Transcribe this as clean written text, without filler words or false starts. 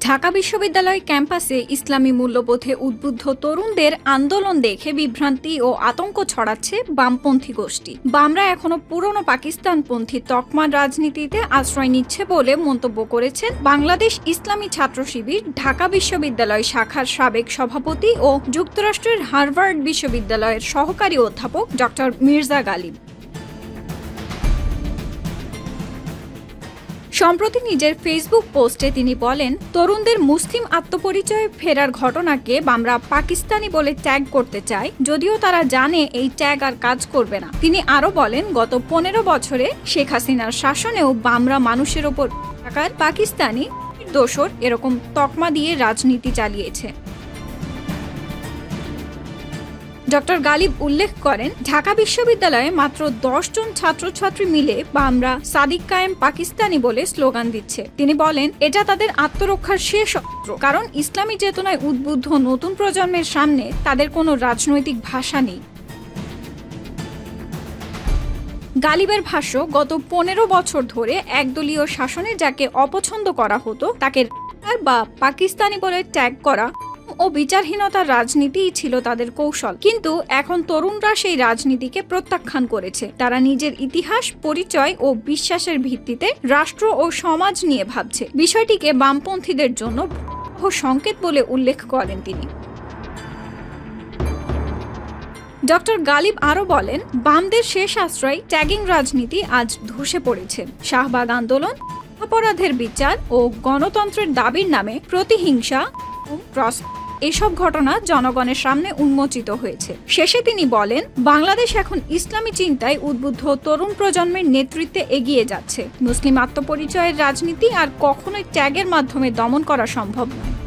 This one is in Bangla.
ঢাকা বিশ্ববিদ্যালয় ক্যাম্পাসে ইসলামী মূল্যবোধে উদ্বুদ্ধ তরুণদের আন্দোলন দেখে বিভ্রান্তি ও আতঙ্ক ছড়াচ্ছে বামপন্থী গোষ্ঠী। বামরা এখনো পুরনো পাকিস্তানপন্থী তকমা রাজনীতিতে আশ্রয় নিচ্ছে বলে মন্তব্য করেছেন বাংলাদেশ ইসলামী ছাত্র শিবির ঢাকা বিশ্ববিদ্যালয় শাখার সাবেক সভাপতি ও যুক্তরাষ্ট্রের হার্ভার্ড বিশ্ববিদ্যালয়ের সহকারী অধ্যাপক ডক্টর মির্জা গালিব। সম্প্রতি নিজের ফেসবুক পোস্টে তিনি বলেন, তরুণদের মুসলিম আত্মপরিচয়ে ফেরার ঘটনাকে বামরা পাকিস্তানি বলে ট্যাগ করতে চায়, যদিও তারা জানে এই ট্যাগ আর কাজ করবে না। তিনি আরও বলেন, গত 15 বছরে শেখ হাসিনার শাসনেও বামরা মানুষের ওপর থাকার পাকিস্তানি দোসর এরকম তকমা দিয়ে রাজনীতি চালিয়েছে। ডক্টর গালিব উল্লেখ করেন, ঢাকা বিশ্ববিদ্যালয়ে মাত্র 10 জন ছাত্রছাত্রী মিলে বামরা সাদিক কায়েম পাকিস্তানি বলে স্লোগান দিচ্ছে। তিনি বলেন, এটা তাদের আত্মরক্ষার শেষ অস্ত্র, কারণ ইসলামী চেতনায় উদ্বুদ্ধ নতুন প্রজন্মের সামনে তাদের কোনো রাজনৈতিক ভাষা নেই। গালিবের ভাষ্য, গত 15 বছর ধরে একদলীয় শাসনে যাকে অপছন্দ করা হতো তাকে বা পাকিস্তানি বলে ট্যাগ করা ও বিচারহীনতার রাজনীতিই ছিল তাদের কৌশল। কিন্তু এখন তরুণরা সেই রাজনীতিকে প্রত্যাখ্যান করেছে। তারা নিজের ইতিহাস, পরিচয় ও বিশ্বাসের ভিত্তিতে রাষ্ট্র ও সমাজ নিয়ে ভাবছে। বিষয়টিকে বামপন্থীদের জন্য সংকেত বলে উল্লেখ করেন তিনি। ডক্টর গালিব আরও বলেন, বামদের শেষ আশ্রয় ট্যাগিং রাজনীতি আজ ধসে পড়েছে। শাহবাগ আন্দোলন, অপরাধের বিচার ও গণতন্ত্রের দাবির নামে প্রতিহিংসা এসব ঘটনা জনগণের সামনে উন্মোচিত হয়েছে। শেষে তিনি বলেন, বাংলাদেশ এখন ইসলামী চিন্তায় উদ্বুদ্ধ তরুণ প্রজন্মের নেতৃত্বে এগিয়ে যাচ্ছে। মুসলিম আত্মপরিচয়ের রাজনীতি আর কখনোই ট্যাগের মাধ্যমে দমন করা সম্ভব নয়।